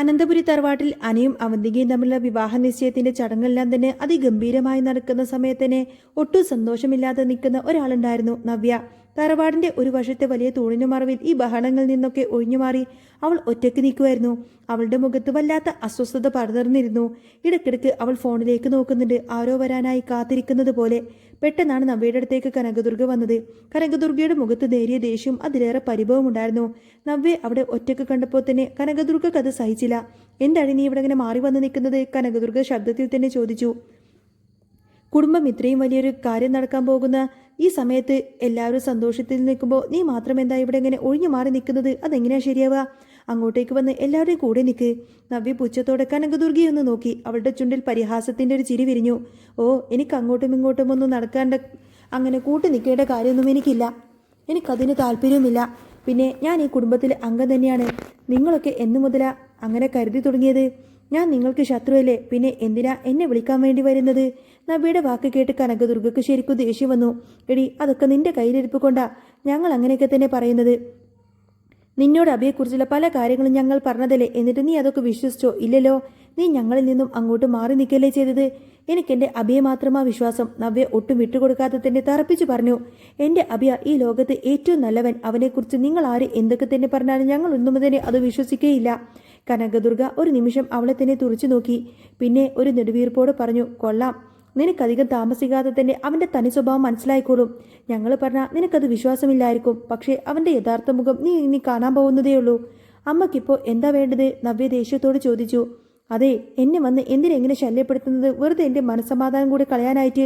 അനന്തപുരി തറവാട്ടിൽ അനിയും അവന്തികയും തമ്മിലുള്ള വിവാഹ നിശ്ചയത്തിന്റെ ചടങ്ങെല്ലാം തന്നെ അതിഗംഭീരമായി നടക്കുന്ന സമയത്തന്നെ ഒട്ടും സന്തോഷമില്ലാതെ നിൽക്കുന്ന ഒരാളുണ്ടായിരുന്നു നവ്യ. തറവാടിന്റെ ഒരു വശത്തെ വലിയ തൂണിനു മറവിൽ ഈ ബഹളങ്ങളിൽ നിന്നൊക്കെ ഒഴിഞ്ഞുമാറി അവൾ ഒറ്റയ്ക്ക് നിൽക്കുമായിരുന്നു. അവളുടെ മുഖത്ത് വല്ലാത്ത അസ്വസ്ഥത പടർന്നിരുന്നു. ഇടയ്ക്കിടയ്ക്ക് അവൾ ഫോണിലേക്ക് നോക്കുന്നുണ്ട്, ആരോ വരാനായി കാത്തിരിക്കുന്നത് പോലെ. പെട്ടെന്നാണ് നവ്യയുടെ അടുത്തേക്ക് കനകദുർഗ വന്നത്. കനകദുർഗയുടെ മുഖത്ത് നേരിയ ദേഷ്യവും അതിലേറെ പരിഭവം ഉണ്ടായിരുന്നു. നവ്യ അവിടെ ഒറ്റയ്ക്ക് കണ്ടപ്പോൾ തന്നെ കനകദുർഗക്ക് അത് സഹിച്ചില്ല. എന്താണ് നീ ഇവിടെ ഇങ്ങനെ മാറി വന്ന് നിൽക്കുന്നത്? കനകദുർഗ ശബ്ദത്തിൽ തന്നെ ചോദിച്ചു. കുടുംബം ഇത്രയും വലിയൊരു കാര്യം നടക്കാൻ പോകുന്ന ഈ സമയത്ത് എല്ലാവരും സന്തോഷത്തിൽ നിൽക്കുമ്പോൾ നീ മാത്രം എന്താ ഇവിടെ ഇങ്ങനെ ഒഴിഞ്ഞു മാറി നിൽക്കുന്നത്? അതെങ്ങനെയാ ശരിയാവുക? അങ്ങോട്ടേക്ക് വന്ന് എല്ലാവരുടെയും കൂടെ നിൽക്ക്. നവ്യ പുച്ഛത്തോടെ കനകദുർഗയൊന്ന് നോക്കി. അവളുടെ ചുണ്ടിൽ പരിഹാസത്തിന്റെ ഒരു ചിരി വിരിഞ്ഞു. ഓ, എനിക്ക് അങ്ങോട്ടും ഇങ്ങോട്ടും ഒന്നും നടക്കാണ്ട് അങ്ങനെ കൂട്ടി നിൽക്കേണ്ട കാര്യമൊന്നും എനിക്കില്ല. എനിക്കതിന് താല്പര്യവുമില്ല. പിന്നെ ഞാൻ ഈ കുടുംബത്തിലെ അംഗം തന്നെയാണ്. നിങ്ങളൊക്കെ എന്നു മുതലാ അങ്ങനെ കരുതി തുടങ്ങിയത്? ഞാൻ നിങ്ങൾക്ക് ശത്രുവല്ലേ? പിന്നെ എന്തിനാ എന്നെ വിളിക്കാൻ വേണ്ടി വരുന്നത്? നബിയുടെ വാക്ക് കേട്ട് കനകദുർഗക്ക് ശരിക്കും ദേഷ്യം വന്നു. എടി, അതൊക്കെ നിന്റെ കയ്യിലിരിപ്പ് കൊണ്ടാ ഞങ്ങൾ അങ്ങനെയൊക്കെ തന്നെ പറയുന്നത്. നിന്നോട് അബിയെക്കുറിച്ചുള്ള പല കാര്യങ്ങളും ഞങ്ങൾ പറഞ്ഞതല്ലേ, എന്നിട്ട് നീ അതൊക്കെ വിശ്വസിച്ചോ? ഇല്ലല്ലോ. നീ ഞങ്ങളിൽ നിന്നും അങ്ങോട്ട് മാറി നിൽക്കല്ലേ ചെയ്തത്. എനിക്കെന്റെ അബിയെ മാത്രമാ വിശ്വാസം. നവ്യ ഒട്ടും വിട്ടുകൊടുക്കാതെ തന്നെ തറപ്പിച്ചു പറഞ്ഞു. എന്റെ അബിയ ഈ ലോകത്ത് ഏറ്റവും നല്ലവൻ. അവനെക്കുറിച്ച് നിങ്ങൾ ആര് എന്തൊക്കെ തന്നെ പറഞ്ഞാലും ഞങ്ങൾ ഒന്നും തന്നെ അത് വിശ്വസിക്കുകയില്ല. കനകദുർഗ ഒരു നിമിഷം അവളെ തന്നെ തുറച്ചു നോക്കി. പിന്നെ ഒരു നെടുവീർപ്പോടെ പറഞ്ഞു, കൊള്ളാം, നിനക്കധികം താമസിക്കാതെ തന്നെ അവന്റെ തനി സ്വഭാവം മനസ്സിലായിക്കോളും. ഞങ്ങൾ പറഞ്ഞാൽ നിനക്കത് വിശ്വാസമില്ലായിരിക്കും. പക്ഷേ അവന്റെ യഥാർത്ഥ മുഖം നീ ഇനി കാണാൻ പോകുന്നതേയുള്ളൂ. അമ്മക്കിപ്പോൾ എന്താ വേണ്ടത്? നവ്യ ദേഷ്യത്തോട് ചോദിച്ചു. അതെ, എന്നെ വന്ന് എന്തിനെങ്ങനെ ശല്യപ്പെടുത്തുന്നത്? വെറുതെ എന്റെ മനസ്സമാധാനം കൂടി കളയാനായിട്ട്.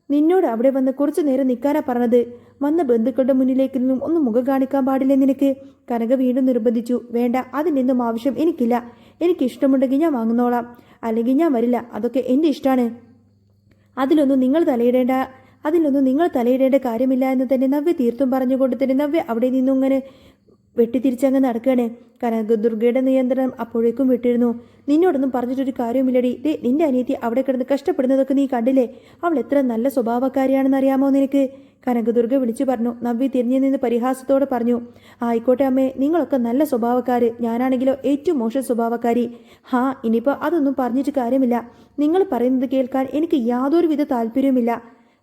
നിന്നോട് അവിടെ വന്ന് കുറച്ചു നേരം നിൽക്കാനാ പറഞ്ഞത്. വന്ന ബന്ധുക്കളുടെ മുന്നിലേക്ക് നിന്നും ഒന്ന് മുഖം കാണിക്കാൻ പാടില്ലേ നിനക്ക്? കനക വീണ്ടും നിർബന്ധിച്ചു. വേണ്ട, അതിനൊന്നും ആവശ്യം എനിക്കില്ല. എനിക്കിഷ്ടമുണ്ടെങ്കിൽ ഞാൻ വാങ്ങുന്നോളാം, അല്ലെങ്കിൽ ഞാൻ വരില്ല. അതൊക്കെ എൻ്റെ ഇഷ്ടമാണ്. അതിലൊന്നും നിങ്ങൾ തലയിടേണ്ട കാര്യമില്ല എന്ന് തന്നെ നവ്യ തീർത്തും പറഞ്ഞുകൊണ്ട് തന്നെ നവ്യ അവിടെ നിന്നും ഇങ്ങനെ വെട്ടിത്തിരിച്ചങ്ങ് നടക്കുകയാണ്. കനകദുർഗയുടെ നിയന്ത്രണം അപ്പോഴേക്കും വിട്ടിരുന്നു. നിന്നോടൊന്നും പറഞ്ഞിട്ടൊരു കാര്യവുമില്ലടി. നിന്റെ അനിയത്തി അവിടെ കിടന്ന് കഷ്ടപ്പെടുന്നതൊക്കെ നീ കണ്ടില്ലേ? അവൾ എത്ര നല്ല സ്വഭാവക്കാരിയാണെന്ന് അറിയാമോ നിനക്ക്? കനകദുർഗ വിളിച്ചു പറഞ്ഞു. നവ്യ തിരിഞ്ഞു നിന്ന് പരിഹാസത്തോടെ പറഞ്ഞു. ആയിക്കോട്ടെ അമ്മേ, നിങ്ങളൊക്കെ നല്ല സ്വഭാവക്കാര്. ഞാനാണെങ്കിലോ ഏറ്റവും മോശം സ്വഭാവക്കാരി. ഇനിയിപ്പോൾ അതൊന്നും പറഞ്ഞിട്ട് കാര്യമില്ല. നിങ്ങൾ പറയുന്നത് കേൾക്കാൻ എനിക്ക് യാതൊരുവിധ താല്പര്യവുമില്ല.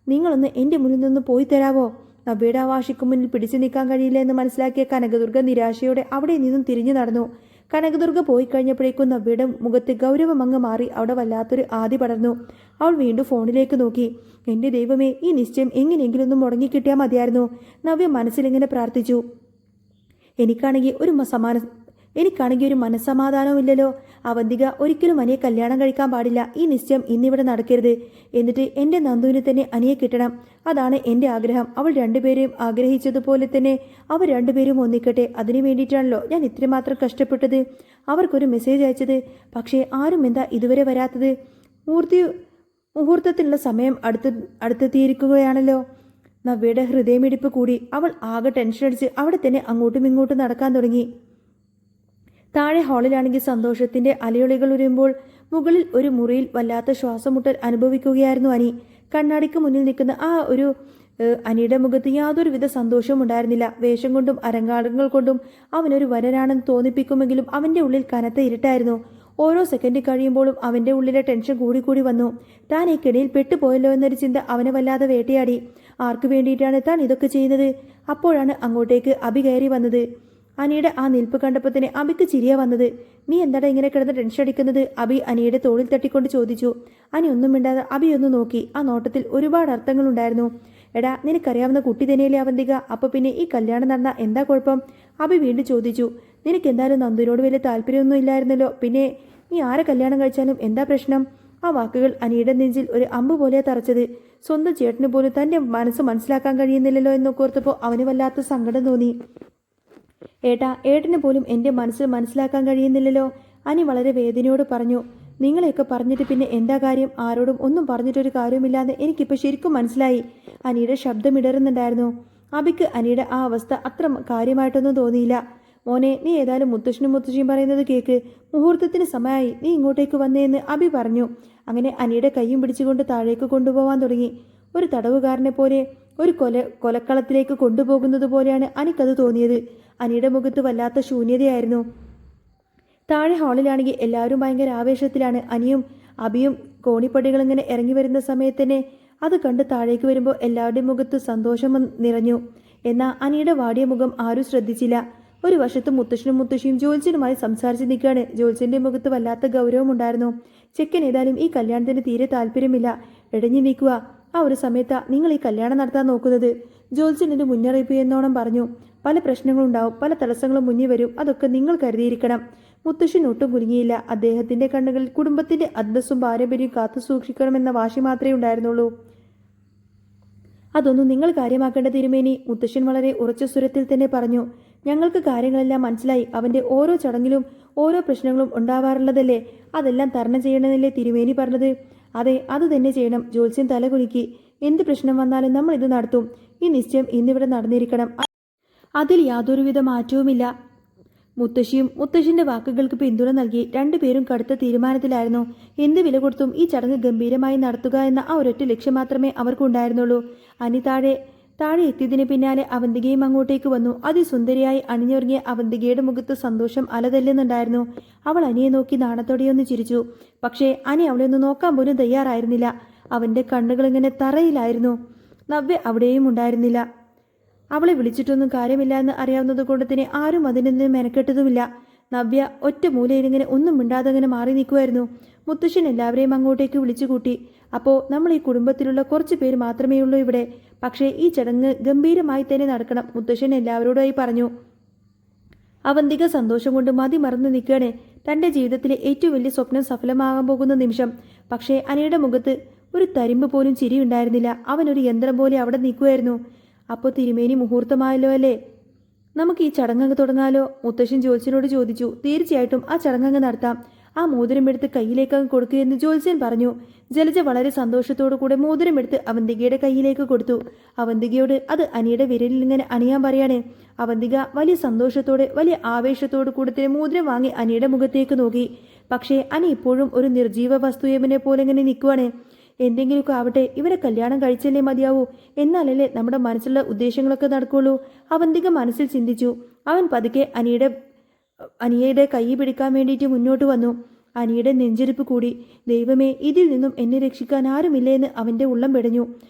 നിങ്ങളൊന്ന് എൻ്റെ മുന്നിൽ നിന്ന് പോയി തരാവോ? നവ്യയുടെ ആ വാശിക്ക് മുന്നിൽ പിടിച്ചു നിൽക്കാൻ കഴിയില്ല എന്ന് മനസ്സിലാക്കിയ കനകദുർഗ നിരാശയോടെ അവിടെ നിന്നും തിരിഞ്ഞു നടന്നു. കനകദുർഗ പോയി കഴിഞ്ഞപ്പോഴേക്കും നവ്യയുടെ മുഖത്ത് ഗൗരവം അങ്ങ് മാറി. അവിടെ വല്ലാത്തൊരു ആദി പടർന്നു. അവൾ വീണ്ടും ഫോണിലേക്ക് നോക്കി. എൻ്റെ ദൈവമേ, ഈ നിശ്ചയം എങ്ങനെയെങ്കിലും ഒന്ന് മുടങ്ങിക്കിട്ടിയാൽ മതിയായിരുന്നു. നവ്യ മനസ്സിലിങ്ങനെ പ്രാർത്ഥിച്ചു. എനിക്കാണെങ്കിൽ ഒരു മനസ്സമാധാനവും ഇല്ലല്ലോ. അവന്തിക ഒരിക്കലും അനിയെ കല്യാണം കഴിക്കാൻ പാടില്ല. ഈ നിശ്ചയം ഇന്നിവിടെ നടക്കരുത്. എന്നിട്ട് എൻ്റെ നന്ദുവിന് തന്നെ അനിയെ കിട്ടണം. അതാണ് എൻ്റെ ആഗ്രഹം. അവൾ രണ്ടുപേരെയും ആഗ്രഹിച്ചതുപോലെ തന്നെ അവർ രണ്ടുപേരും ഒന്നിക്കട്ടെ. അതിനു വേണ്ടിയിട്ടാണല്ലോ ഞാൻ ഇത്രമാത്രം കഷ്ടപ്പെട്ടത്. അവർക്കൊരു മെസ്സേജ് അയച്ചത്. പക്ഷേ ആരും എന്താ ഇതുവരെ വരാത്തത്? മുഹൂർത്തത്തിനുള്ള സമയം അടുത്തെത്തിയിരിക്കുകയാണല്ലോ. നവ്യയുടെ ഹൃദയമിടിപ്പ് കൂടി. അവൾ ആകെ ടെൻഷൻ അടിച്ച് അവിടെ തന്നെ അങ്ങോട്ടും ഇങ്ങോട്ടും നടക്കാൻ തുടങ്ങി. താഴെ ഹാളിലാണെങ്കിൽ സന്തോഷത്തിന്റെ അലയൊളികൾ ഉയരുമ്പോൾ മുകളിൽ ഒരു മുറിയിൽ വല്ലാത്ത ശ്വാസമുട്ടൽ അനുഭവിക്കുകയായിരുന്നു അനി. കണ്ണാടിക്ക് മുന്നിൽ നിൽക്കുന്ന അനിയുടെ മുഖത്ത് യാതൊരുവിധ സന്തോഷവും ഉണ്ടായിരുന്നില്ല. വേഷം കൊണ്ടും അരങ്ങാടങ്ങൾ കൊണ്ടും അവനൊരു വരനാണെന്ന് തോന്നിപ്പിക്കുമെങ്കിലും അവന്റെ ഉള്ളിൽ കനത്ത ഇരുട്ടായിരുന്നു. ഓരോ സെക്കൻഡ് കഴിയുമ്പോഴും അവന്റെ ഉള്ളിലെ ടെൻഷൻ കൂടിക്കൂടി വന്നു. താൻ ഈ കെണിയിൽ പെട്ടുപോയല്ലോ എന്നൊരു ചിന്ത അവനെ വല്ലാതെ വേട്ടയാടി. ആർക്കു വേണ്ടിയിട്ടാണ് താൻ ഇതൊക്കെ ചെയ്യുന്നത്? അപ്പോഴാണ് അങ്ങോട്ടേക്ക് അബി കയറി വന്നത്. അനിയുടെ ആ നിൽപ്പ് കണ്ടപ്പോൾ തന്നെ അബിക്ക് ചിരിയ വന്നത്. നീ എന്താണ് ഇങ്ങനെ കിടന്ന് ടെൻഷൻ അടിക്കുന്നത്? അബി അനിയുടെ തോളിൽ തട്ടിക്കൊണ്ട് ചോദിച്ചു. അനി ഒന്നും മിണ്ടാതെ അബി ഒന്ന് നോക്കി. ആ നോട്ടത്തിൽ ഒരുപാട് അർത്ഥങ്ങളുണ്ടായിരുന്നു. എടാ, നിനക്കറിയാവുന്ന കുട്ടി തന്നെയല്ലേ അവന്തിക? അപ്പൊ പിന്നെ ഈ കല്യാണം നടന്ന എന്താ കുഴപ്പം? അബി വീണ്ടും ചോദിച്ചു. നിനക്ക് എന്തായാലും നന്ദുവിനോട് വലിയ താല്പര്യമൊന്നും ഇല്ലായിരുന്നല്ലോ. പിന്നെ നീ ആരെ കല്യാണം കഴിച്ചാലും എന്താ പ്രശ്നം? ആ വാക്കുകൾ അനിയുടെ നെഞ്ചിൽ ഒരു അമ്പ് പോലെയാ തറച്ചത്. സ്വന്തം ചേട്ടന് പോലും തന്റെ മനസ്സ് മനസ്സിലാക്കാൻ കഴിയുന്നില്ലല്ലോ എന്നൊക്കെ ഓർത്തപ്പോൾ അവന് വല്ലാത്ത സങ്കടം തോന്നി. ഏട്ടന് പോലും എൻ്റെ മനസ്സ് മനസ്സിലാക്കാൻ കഴിയുന്നില്ലല്ലോ. അനി വളരെ വേദനയോട് പറഞ്ഞു. നിങ്ങളെയൊക്കെ പറഞ്ഞിട്ട് പിന്നെ എന്താ കാര്യം? ആരോടും ഒന്നും പറഞ്ഞിട്ടൊരു കാര്യമില്ലാന്ന് എനിക്കിപ്പോൾ ശരിക്കും മനസ്സിലായി. അനിയുടെ ശബ്ദം ഇടറുന്നുണ്ടായിരുന്നു. അബിക്ക് അനിയുടെ ആ അവസ്ഥ അത്ര കാര്യമായിട്ടൊന്നും തോന്നിയില്ല. മോനെ, നീ ഏതായാലും മുത്തശ്ശനും മുത്തശ്ശിയും പറയുന്നത് കേക്ക്. മുഹൂർത്തത്തിന് സമയമായി, നീ ഇങ്ങോട്ടേക്ക് വന്നേന്ന് അബി പറഞ്ഞു. അങ്ങനെ അനിയുടെ കൈയും പിടിച്ചുകൊണ്ട് താഴേക്ക് കൊണ്ടുപോകാൻ തുടങ്ങി. ഒരു തടവുകാരനെ പോലെ, ഒരു കൊലക്കളത്തിലേക്ക് കൊണ്ടുപോകുന്നത് പോലെയാണ് അനിക്കത് തോന്നിയത്. അനിയുടെ മുഖത്ത് വല്ലാത്ത ശൂന്യതയായിരുന്നു. താഴെ ഹാളിലാണെങ്കിൽ എല്ലാവരും ഭയങ്കര ആവേശത്തിലാണ്. അനിയും അബിയും കോണിപ്പടികൾ ഇങ്ങനെ ഇറങ്ങി വരുന്ന സമയത്ത് തന്നെ അത് കണ്ട് താഴേക്ക് വരുമ്പോൾ എല്ലാവരുടെയും മുഖത്ത് സന്തോഷം നിറഞ്ഞു. എന്നാൽ അനിയുടെ വാടിയ മുഖം ആരും ശ്രദ്ധിച്ചില്ല. ഒരു വശത്ത് മുത്തശ്ശനും മുത്തശ്ശിയും ജോത്സ്യനുമായി സംസാരിച്ച് നിൽക്കുകയാണ്. ജോത്സ്യന്റെ മുഖത്ത് വല്ലാത്ത ഗൗരവമുണ്ടായിരുന്നു. ചെക്കൻ ഏതായാലും ഈ കല്യാണത്തിന് തീരെ താല്പര്യമില്ല, ഇടഞ്ഞു നിൽക്കുക. ആ ഒരു സമയത്താ നിങ്ങൾ ഈ കല്യാണം നടത്താൻ നോക്കുന്നത്. ജോത്സ്യനൊരു മുന്നറിയിപ്പ് എന്നോണം പറഞ്ഞു. പല പ്രശ്നങ്ങളുണ്ടാവും, പല തടസ്സങ്ങളും മുന്നിൽ വരും, അതൊക്കെ നിങ്ങൾ കരുതിയിരിക്കണം. മുത്തശ്ശൻ ഒട്ടും കുലുങ്ങിയില്ല. അദ്ദേഹത്തിന്റെ കണ്ണുകളിൽ കുടുംബത്തിന്റെ അന്തസ്സും പാരമ്പര്യവും കാത്തു സൂക്ഷിക്കണമെന്ന വാശി മാത്രമേ ഉണ്ടായിരുന്നുള്ളൂ. അതൊന്നും നിങ്ങൾ കാര്യമാക്കേണ്ട തിരുമേനി, മുത്തശ്ശൻ വളരെ ഉറച്ച സ്വരത്തിൽ തന്നെ പറഞ്ഞു. ഞങ്ങൾക്ക് കാര്യങ്ങളെല്ലാം മനസ്സിലായി. അവന്റെ ഓരോ ചടങ്ങിലും ഓരോ പ്രശ്നങ്ങളും ഉണ്ടാവാറുള്ളതല്ലേ, അതെല്ലാം തരണം ചെയ്യണമെന്നല്ലേ തിരുമേനി പറഞ്ഞത്? അതെ, അത് തന്നെ ചെയ്യണം. ജോത്സ്യൻ തലകുലുക്കി. എന്ത് പ്രശ്നം വന്നാലും നമ്മൾ ഇത് നടത്തും. ഈ നിശ്ചയം ഇന്നിവിടെ നടന്നിരിക്കണം, അതിൽ യാതൊരുവിധ മാറ്റവുമില്ല. മുത്തശ്ശിയും മുത്തശ്ശിന്റെ വാക്കുകൾക്ക് പിന്തുണ നൽകി. രണ്ടുപേരും കടുത്ത തീരുമാനത്തിലായിരുന്നു. എന്ത് വില കൊടുത്തും ഈ ചടങ്ങ് ഗംഭീരമായി നടത്തുക എന്ന ആ ഒരൊറ്റ ലക്ഷ്യം മാത്രമേ അവർക്കുണ്ടായിരുന്നുള്ളൂ. അനി താഴെ എത്തിയതിന് പിന്നാലെ അവന്തികയും അങ്ങോട്ടേക്ക് വന്നു. അതിസുന്ദരിയായി അണിഞ്ഞൊരുങ്ങിയ അവന്തികയുടെ മുഖത്ത് സന്തോഷം അലതല്ലുന്നുണ്ടായിരുന്നു. അവൾ അനിയെ നോക്കി നാണത്തോടെയൊന്ന് ചിരിച്ചു. പക്ഷേ അനി അവളെ ഒന്ന് നോക്കാൻ പോലും തയ്യാറായിരുന്നില്ല. അവന്റെ കണ്ണുകൾ ഇങ്ങനെ തറയിലായിരുന്നു. നവ്യ അവിടെയും ഉണ്ടായിരുന്നില്ല. അവളെ വിളിച്ചിട്ടൊന്നും കാര്യമില്ല എന്ന് അറിയാവുന്നത് കൊണ്ട് തന്നെ ആരും അതിനൊന്നും മെനക്കെട്ടതുമില്ല. നവ്യ ഒറ്റ മൂലയിലിങ്ങനെ ഒന്നും മിണ്ടാതെ അങ്ങനെ മാറി നിൽക്കുമായിരുന്നു. മുത്തശ്ശൻ എല്ലാവരെയും അങ്ങോട്ടേക്ക് വിളിച്ചു കൂട്ടി. അപ്പോൾ നമ്മൾ ഈ കുടുംബത്തിലുള്ള കുറച്ച് പേര് മാത്രമേ ഉള്ളൂ ഇവിടെ. പക്ഷേ ഈ ചടങ്ങ് ഗംഭീരമായി തന്നെ നടക്കണം, മുത്തശ്ശൻ എല്ലാവരോടായി പറഞ്ഞു. അവന്തിക സന്തോഷം കൊണ്ട് മതി മറന്നു നിൽക്കുകയാണ്. തൻ്റെ ജീവിതത്തിലെ ഏറ്റവും വലിയ സ്വപ്നം സഫലമാകാൻ പോകുന്ന നിമിഷം. പക്ഷേ അനിയുടെ മുഖത്ത് ഒരു തരിമ്പ് പോലും ചിരിയുണ്ടായിരുന്നില്ല. അവനൊരു യന്ത്രം പോലെ അവിടെ നിൽക്കുമായിരുന്നു. അപ്പോൾ തിരുമേനി മുഹൂർത്തമായല്ലോ അല്ലേ, നമുക്ക് ഈ ചടങ്ങ് തുടങ്ങാലോ? മുത്തശ്ശൻ ജോത്സ്യനോട് ചോദിച്ചു. തീർച്ചയായിട്ടും ആ ചടങ്ങ് നടത്താം. ആ മോതിരം എടുത്ത് കയ്യിലേക്ക് കൊടുക്കുകയെന്ന് ജോത്സ്യൻ പറഞ്ഞു. ജലജ വളരെ സന്തോഷത്തോടു കൂടെ മോതിരം എടുത്ത് അവന്തികയുടെ കയ്യിലേക്ക് കൊടുത്തു. അവന്തികയോട് അത് അനിയുടെ വിരലിൽ ഇങ്ങനെ അണിയാൻ പറയാണ്. അവന്തിക വലിയ സന്തോഷത്തോടെ വലിയ ആവേശത്തോടു കൂടെ മോതിരം വാങ്ങി അനിയുടെ മുഖത്തേക്ക് നോക്കി. പക്ഷേ അനി ഇപ്പോഴും ഒരു നിർജീവ വസ്തുയവനെ പോലെ ഇങ്ങനെ നിൽക്കുവാണ്. എന്തെങ്കിലുമൊക്കെ ആവട്ടെ, ഇവരെ കല്യാണം കഴിച്ചല്ലേ മതിയാവൂ, എന്നാലല്ലേ നമ്മുടെ മനസ്സിലുള്ള ഉദ്ദേശങ്ങളൊക്കെ നടക്കുള്ളൂ. അവന്തിക മനസ്സിൽ ചിന്തിച്ചു. അവൻ പതുക്കെ അനിയയുടെ കൈ പിടിക്കാൻ വേണ്ടിയിട്ട് മുന്നോട്ട് വന്നു. അനിയുടെ നെഞ്ചിരിപ്പ് കൂടി. ദൈവമേ, ഇതിൽ നിന്നും എന്നെ രക്ഷിക്കാൻ ആരുമില്ലേ എന്ന് അവന്റെ ഉള്ളം പിടഞ്ഞു.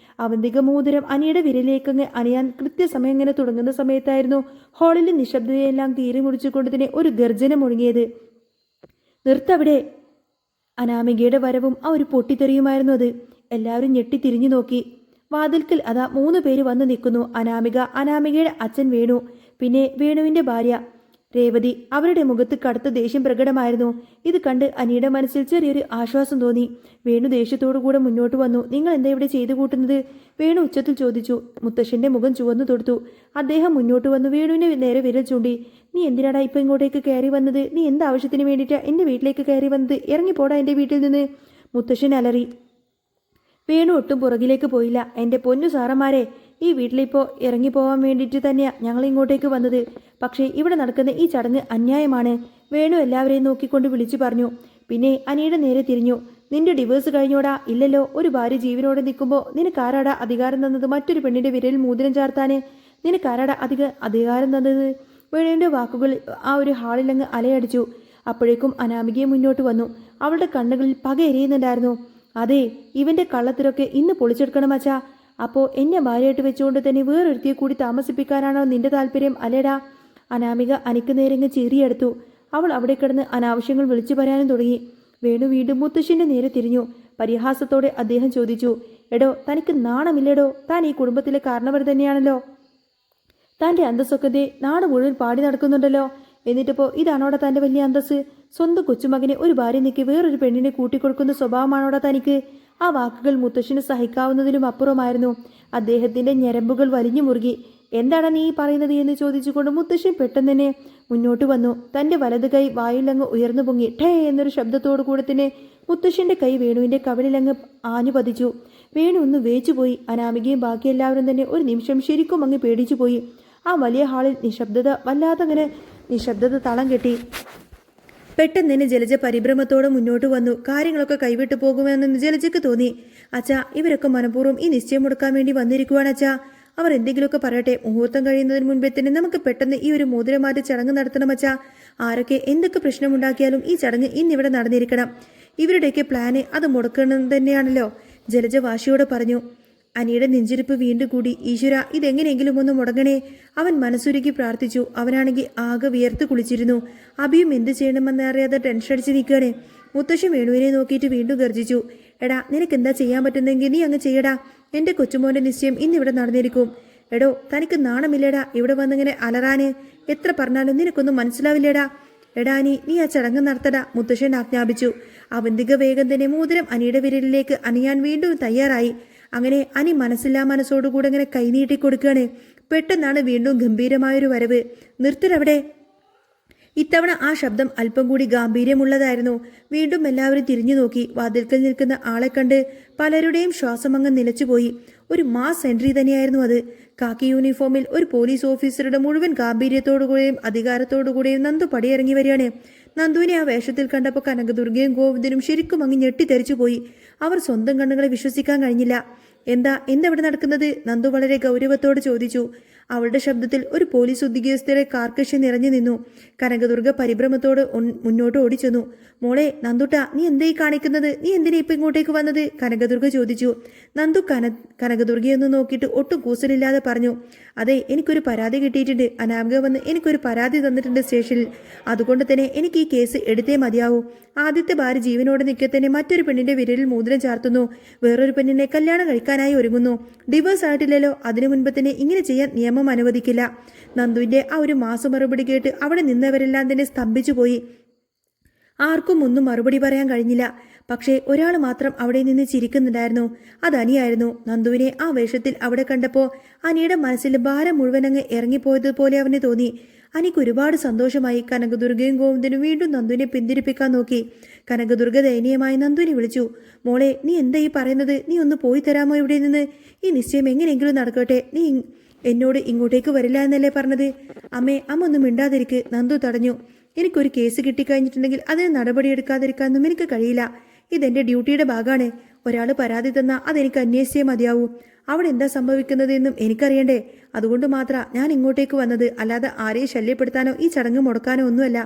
അവന്തിക മോതിരം അനിയുടെ വിരലിലേക്ക് അണിയാൻ കൃത്യസമയം ഇങ്ങനെ തുടങ്ങുന്ന സമയത്തായിരുന്നു ഹാളിൽ നിശബ്ദതയെല്ലാം കീറി മുറിച്ചുകൊണ്ട് തന്നെ ഒരു ഗർജനം മുഴങ്ങിയത്. നിർത്തവിടെ! അനാമികയുടെ വരവും ആ ഒരു പൊട്ടിത്തെറിയുമായിരുന്നു അത്. എല്ലാവരും ഞെട്ടി തിരിഞ്ഞു നോക്കി. വാതിൽക്കൽ അതാ 3 പേര് വന്നു നിൽക്കുന്നു. അനാമികയുടെ അച്ഛൻ വേണു, പിന്നെ വേണുവിന്റെ ഭാര്യ രേവതി. അവരുടെ മുഖത്ത് കടുത്ത ദേഷ്യം പ്രകടമായിരുന്നു. ഇത് കണ്ട് അനിയുടെ മനസ്സിൽ ചെറിയൊരു ആശ്വാസം തോന്നി. വേണു ദേഷ്യത്തോടു കൂടെ മുന്നോട്ട് വന്നു. നിങ്ങൾ എന്താ ഇവിടെ ചെയ്തു കൂട്ടുന്നത്? വേണു ഉച്ചത്തിൽ ചോദിച്ചു. മുത്തശ്ശന്റെ മുഖം ചുവന്നു തൊടുത്തു. അദ്ദേഹം മുന്നോട്ട് വന്നു വേണുവിനെ നേരെ വിരൽ ചൂണ്ടി. നീ എന്തിനാടാ ഇപ്പൊ ഇങ്ങോട്ടേക്ക് കയറി വന്നത്? നീ എന്ത് ആവശ്യത്തിന് വേണ്ടിയിട്ടാ എന്റെ വീട്ടിലേക്ക് കയറി വന്നത്? ഇറങ്ങിപ്പോടാ എന്റെ വീട്ടിൽ നിന്ന്! മുത്തശ്ശൻ അലറി. വേണു ഒട്ടും പുറകിലേക്ക് പോയില്ല. എൻ്റെ പൊന്നു സാറന്മാരെ, ഈ വീട്ടിലിപ്പോൾ ഇറങ്ങിപ്പോവാൻ വേണ്ടിയിട്ട് തന്നെയാണ് ഞങ്ങൾ ഇങ്ങോട്ടേക്ക് വന്നത്. പക്ഷേ ഇവിടെ നടക്കുന്ന ഈ ചടങ്ങ് അന്യായമാണ്. വേണു എല്ലാവരെയും നോക്കിക്കൊണ്ട് വിളിച്ചു പറഞ്ഞു. പിന്നെ അനിയുടെ നേരെ തിരിഞ്ഞു. നിന്റെ ഡിവേഴ്സ് കഴിഞ്ഞോടാ? ഇല്ലല്ലോ. ഒരു ഭാര്യ ജീവനോടെ നിൽക്കുമ്പോൾ നിനക്കാരാടാ അധികാരം തന്നത് മറ്റൊരു പെണ്ണിന്റെ വിരലിൽ മോതിരം ചാർത്താന്? നിനക്കാരാടാ അധികാരം തന്നത്? വേണുവിൻ്റെ വാക്കുകൾ ആ ഒരു ഹാളിലങ്ങ് അലയടിച്ചു. അപ്പോഴേക്കും അനാമികയെ മുന്നോട്ട് വന്നു. അവളുടെ കണ്ണുകളിൽ പക എരിയുന്നുണ്ടായിരുന്നു. അതെ, ഇവന്റെ കള്ളത്തിലൊക്കെ ഇന്ന് പൊളിച്ചെടുക്കണം അച്ഛാ. അപ്പോൾ എന്നെ ഭാര്യയായിട്ട് വെച്ചുകൊണ്ട് തന്നെ വേറൊരുത്തിയെ കൂടി താമസിപ്പിക്കാനാണോ നിന്റെ താല്പര്യം? അല്ലേടാ? അനാമിക അനിക്ക് നേരെങ്ങ് ചിരിയെടുത്തു. അവൾ അവിടെ കിടന്ന് അനാവശ്യങ്ങൾ വിളിച്ചു പറയാനും തുടങ്ങി. വേണു വീണ്ടും മുത്തശ്ശിന്റെ നേരെ തിരിഞ്ഞു. പരിഹാസത്തോടെ അദ്ദേഹം ചോദിച്ചു. എടോ, തനിക്ക് നാണമില്ലേടോ? താൻ ഈ കുടുംബത്തിലെ കാരണവർ തന്നെയാണല്ലോ. തൻ്റെ അന്തസ്സൊക്കെ നാട് മുഴുവൻ പാടി നടക്കുന്നുണ്ടല്ലോ. എന്നിട്ടിപ്പോൾ ഇതാണോടാ തൻ്റെ വലിയ അന്തസ്? സ്വന്തം കൊച്ചുമകനെ ഒരു ഭാര്യ നിൽക്കി വേറൊരു പെണ്ണിനെ കൂട്ടിക്കൊടുക്കുന്ന സ്വഭാവമാണോടാ തനിക്ക്? ആ വാക്കുകൾ മുത്തശ്ശിന് സഹിക്കാവുന്നതിലും അപ്പുറമായിരുന്നു. അദ്ദേഹത്തിന്റെ ഞരമ്പുകൾ വലിഞ്ഞു മുറുകി. എന്താണ് നീ പറയുന്നത് എന്ന് ചോദിച്ചുകൊണ്ട് മുത്തശ്ശൻ പെട്ടെന്ന് തന്നെ മുന്നോട്ട് വന്നു. തൻ്റെ വലത് കൈ വായിലങ്ങ് ഉയർന്നു പൊങ്ങി. ഠേ എന്നൊരു ശബ്ദത്തോടു കൂടെ തന്നെ മുത്തശ്ശന്റെ കൈ വേണുവിന്റെ കവിളിലങ്ങ് ആഞ്ഞു പതിച്ചു. വേണു ഒന്ന് വേച്ചുപോയി. അനാമികയും ബാക്കി എല്ലാവരും തന്നെ ഒരു നിമിഷം ശരിക്കും അങ്ങ് പേടിച്ചു പോയി. ആ വലിയ ഹാളിൽ നിശബ്ദത തളം കെട്ടി. പെട്ടെന്ന് തന്നെ ജലജ പരിഭ്രമത്തോടെ മുന്നോട്ട് വന്നു. കാര്യങ്ങളൊക്കെ കൈവിട്ടു പോകുമെന്ന് ജലജയ്ക്ക് തോന്നി. അച്ഛാ, ഇവരൊക്കെ മനഃപൂർവ്വം ഈ നിശ്ചയം മുടക്കാൻ വേണ്ടി വന്നിരിക്കുവാണ് അച്ഛാ. അവർ എന്തെങ്കിലുമൊക്കെ പറയട്ടെ. മുഹൂർത്തം കഴിയുന്നതിന് മുൻപേ തന്നെ നമുക്ക് പെട്ടെന്ന് ഈ ഒരു മോതിരമാറ്റ ചടങ്ങ് നടത്തണം അച്ഛാ. ആരൊക്കെ എന്തൊക്കെ പ്രശ്നമുണ്ടാക്കിയാലും ഈ ചടങ്ങ് ഇന്നിവിടെ നടന്നിരിക്കണം. ഇവരുടെയൊക്കെ പ്ലാന് അത് മുടക്കണം തന്നെയാണല്ലോ, ജലജ വാശിയോടെ പറഞ്ഞു. അനിയുടെ നെഞ്ചിരിപ്പ് വീണ്ടും കൂടി. ഈശ്വര, ഇതെങ്ങനെയെങ്കിലും ഒന്ന് മുടങ്ങണേ. അവൻ മനസ്സുരുക്കി പ്രാർത്ഥിച്ചു. അവനാണെങ്കിൽ ആകെ വിയർത്ത് കുളിച്ചിരുന്നു. അഭിയും എന്ത് ചെയ്യണമെന്നറിയാതെ ടെൻഷൻ അടിച്ച് നിൽക്കുകയാണ്. മുത്തശ്ശി വേണുവിനെ നോക്കിയിട്ട് വീണ്ടും ഗർജിച്ചു. എടാ, നിനക്ക് എന്താ ചെയ്യാൻ പറ്റുന്നെങ്കിൽ നീ അങ്ങ് ചെയ്യടാ. എൻ്റെ കൊച്ചുമോൻ്റെ നിശ്ചയം ഇന്നിവിടെ നടന്നിരിക്കും. എടോ, തനിക്ക് നാണമില്ലേടാ ഇവിടെ വന്നിങ്ങനെ അലറാന്? എത്ര പറഞ്ഞാലും നിനക്കൊന്നും മനസ്സിലാവില്ലേടാ. എടാ അനി, നീ ആ ചടങ്ങ് നടത്തടാ, മുത്തശ്ശൻ ആജ്ഞാപിച്ചു. അവന്തിക വേഗം തന്നെ മോതിരം അനിയുടെ വിരലിലേക്ക് അണിയാൻ വീണ്ടും തയ്യാറായി. അങ്ങനെ അനി മനസ്സില്ലാ മനസ്സോടുകൂടെ അങ്ങനെ കൈനീട്ടി കൊടുക്കുകയാണ്. പെട്ടെന്നാണ് വീണ്ടും ഗംഭീരമായൊരു വരവ്. നിർത്തരവിടെ. ഇത്തവണ ആ ശബ്ദം അല്പം കൂടി ഗാംഭീര്യമുള്ളതായിരുന്നു. വീണ്ടും എല്ലാവരും തിരിഞ്ഞു നോക്കി. വാതിൽക്കൽ നിൽക്കുന്ന ആളെ കണ്ട് പലരുടെയും ശ്വാസമങ്ങ് നിലച്ചുപോയി. ഒരു മാസ് എൻട്രി തന്നെയായിരുന്നു അത്. കാക്കി യൂണിഫോമിൽ ഒരു പോലീസ് ഓഫീസറുടെ മുഴുവൻ ഗാംഭീര്യത്തോടുകൂടെയും അധികാരത്തോടുകൂടെയും നന്ദു പടിയിറങ്ങി വരികയാണ്. നന്ദുവിനെ ആ വേഷത്തിൽ കണ്ടപ്പോൾ കനകദുർഗയും ഗോവിന്ദനും ശരിക്കും അങ്ങ് ഞെട്ടിത്തെറിച്ചുപോയി. അവർ സ്വന്തം കണ്ണുകളെ വിശ്വസിക്കാൻ കഴിഞ്ഞില്ല. എന്താ ഇവിടെ നടക്കുന്നത്? നന്ദു വളരെ ഗൗരവത്തോട് ചോദിച്ചു. അവളുടെ ശബ്ദത്തിൽ ഒരു പോലീസ് ഉദ്യോഗസ്ഥരെ കാർക്കശ്യം നിറഞ്ഞു നിന്നു. കനകദുർഗ പരിഭ്രമത്തോട് മുന്നോട്ട് ഓടിച്ചെന്നു. മോളെ നന്ദുട്ട, നീ എന്തായി കാണിക്കുന്നത്? നീ എന്തിനാ ഇപ്പം ഇങ്ങോട്ടേക്ക് വന്നത്? കനകദുർഗ ചോദിച്ചു. നന്ദു കനകദുർഗയൊന്ന് നോക്കിയിട്ട് ഒട്ടും കൂസലില്ലാതെ പറഞ്ഞു. അതെ, എനിക്കൊരു പരാതി കിട്ടിയിട്ടുണ്ട്. അനാമിക വന്ന് എനിക്കൊരു പരാതി തന്നിട്ടുണ്ട് സ്റ്റേഷനിൽ. അതുകൊണ്ട് തന്നെ എനിക്ക് ഈ കേസ് എടുത്തേ മതിയാവൂ. ആദ്യത്തെ ഭാര്യ ജീവനോടെ നിൽക്കെ തന്നെ മറ്റൊരു പെണ്ണിന്റെ വിരലിൽ മോതിരം ചാർത്തുന്നു. വേറൊരു പെണ്ണിനെ കല്യാണം കഴിക്കാനായി ഒരുങ്ങുന്നു. ഡിവോഴ്സ് ആയിട്ടില്ലല്ലോ. അതിനു മുൻപ് തന്നെ ഇങ്ങനെ ചെയ്യാൻ നിയമം അനുവദിക്കില്ല. നന്ദുവിന്റെ ആ ഒരു മാസം മറുപടി കേട്ട് അവിടെ നിന്നവരെല്ലാം തന്നെ സ്തംഭിച്ചു പോയി. ആർക്കും ഒന്നും മറുപടി പറയാൻ കഴിഞ്ഞില്ല. പക്ഷേ ഒരാൾ മാത്രം അവിടെ നിന്ന് ചിരിക്കുന്നുണ്ടായിരുന്നു. അത് അനിയായിരുന്നു. നന്ദുവിനെ ആ വേഷത്തിൽ അവിടെ കണ്ടപ്പോൾ അനിയുടെ മനസ്സിൽ ഭാരം മുഴുവൻ അങ്ങ് ഇറങ്ങിപ്പോയതുപോലെ അവന് തോന്നി. അനിക്ക് ഒരുപാട് സന്തോഷമായി. കനകദുർഗയും ഗോവിന്ദനും വീണ്ടും നന്ദുവിനെ പിന്തിരിപ്പിക്കാൻ നോക്കി. കനകദുർഗ ദയനീയമായി നന്ദുവിനെ വിളിച്ചു. മോളെ, നീ എന്താ ഈ പറയുന്നത്? നീ ഒന്ന് പോയി തരാമോ ഇവിടെ നിന്ന്? ഈ നിശ്ചയം എങ്ങനെയെങ്കിലും നടക്കട്ടെ. നീ എന്നോട് ഇങ്ങോട്ടേക്ക് വരില്ല എന്നല്ലേ പറഞ്ഞത്? അമ്മ ഒന്നും മിണ്ടാതിരിക്ക്. നന്ദു തടഞ്ഞു. എനിക്കൊരു കേസ് കിട്ടിക്കഴിഞ്ഞിട്ടുണ്ടെങ്കിൽ അതിന് നടപടിയെടുക്കാതിരിക്കാനൊന്നും എനിക്ക് കഴിയില്ല. ഇതെന്റെ ഡ്യൂട്ടിയുടെ ഭാഗമാണ്. ഒരാൾ പരാതി തന്നാൽ അതെനിക്ക് അന്വേഷിച്ചേ മതിയാവൂ. അവിടെ എന്താ സംഭവിക്കുന്നത് എന്നും എനിക്കറിയണ്ടേ. അതുകൊണ്ട് മാത്രമാണ് ഞാൻ ഇങ്ങോട്ടേക്ക് വന്നത്. അല്ലാതെ ആരെയും ശല്യപ്പെടുത്താനോ ഈ ചടങ്ങ് മുടക്കാനോ ഒന്നുമല്ല.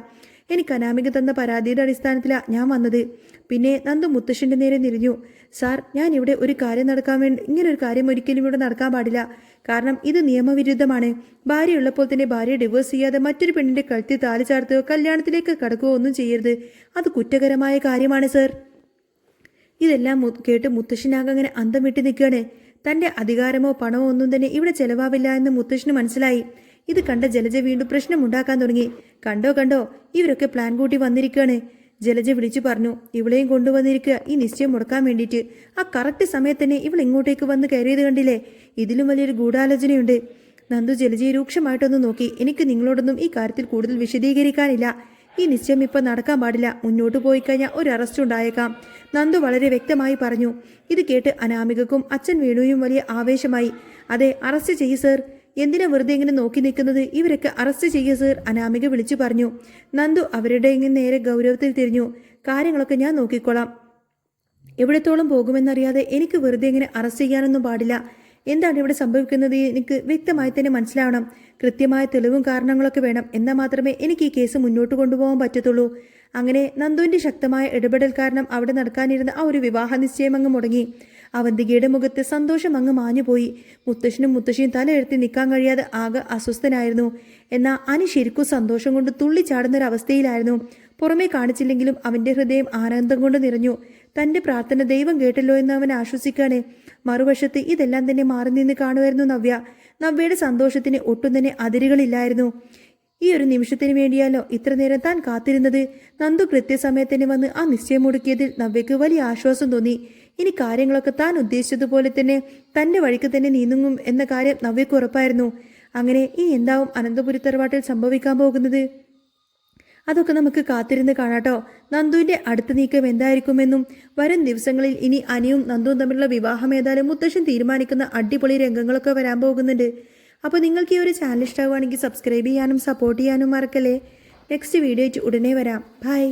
എനിക്ക് അനാമിക തന്ന പരാതിയുടെ അടിസ്ഥാനത്തിലാണ് ഞാൻ വന്നത്. പിന്നെ നന്ദു മുത്തശ്ശൻ്റെ നേരെ തിരിഞ്ഞു. സാർ, ഞാൻ ഇവിടെ ഒരു കാര്യം നടക്കാൻ വേണ്ടി ഇങ്ങനൊരു കാര്യം ഒരിക്കലും ഇവിടെ നടക്കാൻ പാടില്ല. കാരണം ഇത് നിയമവിരുദ്ധമാണ്. ഭാര്യ ഉള്ളപ്പോൾ തന്നെ ഭാര്യയെ ഡിവോഴ്സ് ചെയ്യാതെ മറ്റൊരു പെണ്ണിന്റെ കഴുത്തിൽ താലി ചാർത്തുകയോ കല്യാണത്തിലേക്ക് കടക്കുകയോ ഒന്നും ചെയ്യരുത്. അത് കുറ്റകരമായ കാര്യമാണ് സാർ. ഇതെല്ലാം കേട്ട് മുത്തശ്ശനാകെ അങ്ങനെ അന്തം വിട്ട് നിൽക്കുകയാണ്. തന്റെ അധികാരമോ പണമോ ഒന്നും തന്നെ ഇവിടെ ചെലവാവില്ല എന്ന് മുത്തശ്ശന് മനസ്സിലായി. ഇത് കണ്ട ജലജ വീണ്ടും പ്രശ്നമുണ്ടാക്കാൻ തുടങ്ങി. കണ്ടോ ഇവരൊക്കെ പ്ലാൻ കൂട്ടി വന്നിരിക്കുകയാണ്. ജലജ വിളിച്ചു പറഞ്ഞു. ഇവളെയും കൊണ്ടുവന്നിരിക്കുക ഈ നിശ്ചയം മുടക്കാൻ വേണ്ടിയിട്ട്. ആ കറക്റ്റ് സമയത്ത് തന്നെ ഇവൾ ഇങ്ങോട്ടേക്ക് വന്ന് കയറിയത് കണ്ടില്ലേ? ഇതിലും വലിയൊരു ഗൂഢാലോചനയുണ്ട്. നന്ദു ജലജയെ രൂക്ഷമായിട്ടൊന്ന് നോക്കി. എനിക്ക് നിങ്ങളോടൊന്നും ഈ കാര്യത്തിൽ കൂടുതൽ വിശദീകരിക്കാനില്ല. ഈ നിശ്ചയം ഇപ്പം നടക്കാൻ പാടില്ല. മുന്നോട്ട് പോയി കഴിഞ്ഞാൽ ഒരു അറസ്റ്റ് ഉണ്ടായേക്കാം. നന്ദു വളരെ വ്യക്തമായി പറഞ്ഞു. ഇത് കേട്ട് അനാമികക്കും അച്ഛൻ വേണുവും വലിയ ആവേശമായി. അതെ, അറസ്റ്റ് ചെയ്യ് സർ. എന്തിനാ വെറുതെ ഇങ്ങനെ നോക്കി നിൽക്കുന്നത്? ഇവരൊക്കെ അറസ്റ്റ് ചെയ്യുക സർ, അനാമിക വിളിച്ചു പറഞ്ഞു. നന്ദു അവരുടെ നേരെ ഗൗരവത്തിൽ തിരിഞ്ഞു. കാര്യങ്ങളൊക്കെ ഞാൻ നോക്കിക്കോളാം. എവിടത്തോളം പോകുമെന്നറിയാതെ എനിക്ക് വെറുതെ ഇങ്ങനെ അറസ്റ്റ് ചെയ്യാനൊന്നും പാടില്ല. എന്താണ് ഇവിടെ സംഭവിക്കുന്നത് എനിക്ക് വ്യക്തമായി തന്നെ മനസ്സിലാവണം. കൃത്യമായ തെളിവും കാരണങ്ങളൊക്കെ വേണം. എന്നാൽ മാത്രമേ എനിക്ക് ഈ കേസ് മുന്നോട്ട് കൊണ്ടുപോകാൻ പറ്റത്തുള്ളൂ. അങ്ങനെ നന്ദുവിന്റെ ശക്തമായ ഇടപെടൽ കാരണം അവിടെ നടക്കാനിരുന്ന ആ ഒരു വിവാഹ നിശ്ചയം അങ്ങ് മുടങ്ങി. അവന്തികയുടെ മുഖത്ത് സന്തോഷം അങ്ങ് മാഞ്ഞുപോയി. മുത്തശ്ശനും മുത്തശ്ശിയും തലയെടുത്ത് നിൽക്കാൻ കഴിയാതെ ആകെ അസ്വസ്ഥനായിരുന്നു. എന്നാൽ അനി ശരിക്കും സന്തോഷം കൊണ്ട് തുള്ളിച്ചാടുന്നൊരവസ്ഥയിലായിരുന്നു. പുറമേ കാണിച്ചില്ലെങ്കിലും അവന്റെ ഹൃദയം ആനന്ദം കൊണ്ട് നിറഞ്ഞു. തന്റെ പ്രാർത്ഥന ദൈവം കേട്ടല്ലോ എന്ന് അവൻ ആശ്വസിക്കാണ്. മറുവശത്ത് ഇതെല്ലാം തന്നെ മാറി നിന്ന് കാണുമായിരുന്നു നവ്യ. നവ്യയുടെ സന്തോഷത്തിന് ഒട്ടും തന്നെ അതിരുകളില്ലായിരുന്നു. ഈ ഒരു നിമിഷത്തിന് വേണ്ടിയാലോ ഇത്ര നേരം താൻ കാത്തിരുന്നത്. നന്ദു കൃത്യസമയത്തിന് വന്ന് ആ നിശ്ചയം മുടക്കിയതിൽ നവ്യക്ക് വലിയ ആശ്വാസം തോന്നി. ഇനി കാര്യങ്ങളൊക്കെ താൻ ഉദ്ദേശിച്ചതുപോലെ തന്നെ തന്റെ വഴിക്ക് തന്നെ നീങ്ങും എന്ന കാര്യം നവ്യക്ക് ഉറപ്പായിരുന്നു. അങ്ങനെ ഇനി എന്താവും അനന്തപുരി തറവാട്ടിൽ സംഭവിക്കാൻ പോകുന്നത്? അതൊക്കെ നമുക്ക് കാത്തിരുന്ന് കാണാട്ടോ. നന്ദുവിന്റെ അടുത്ത നീക്കം എന്തായിരിക്കുമെന്നും വരും ദിവസങ്ങളിൽ ഇനി അനിയും നന്ദുവും തമ്മിലുള്ള വിവാഹം ഏതായാലും മുത്തശ്ശൻ തീരുമാനിക്കുന്ന അടിപൊളി രംഗങ്ങളൊക്കെ വരാൻ പോകുന്നുണ്ട്. അപ്പോൾ നിങ്ങൾക്ക് ഈ ഒരു ചാനൽ ഇഷ്ടമാവുകയാണെങ്കിൽ സബ്സ്ക്രൈബ് ചെയ്യാനും സപ്പോർട്ട് ചെയ്യാനും മറക്കല്ലേ. നെക്സ്റ്റ് വീഡിയോ ആയിട്ട് ഉടനെ വരാം. ബൈ.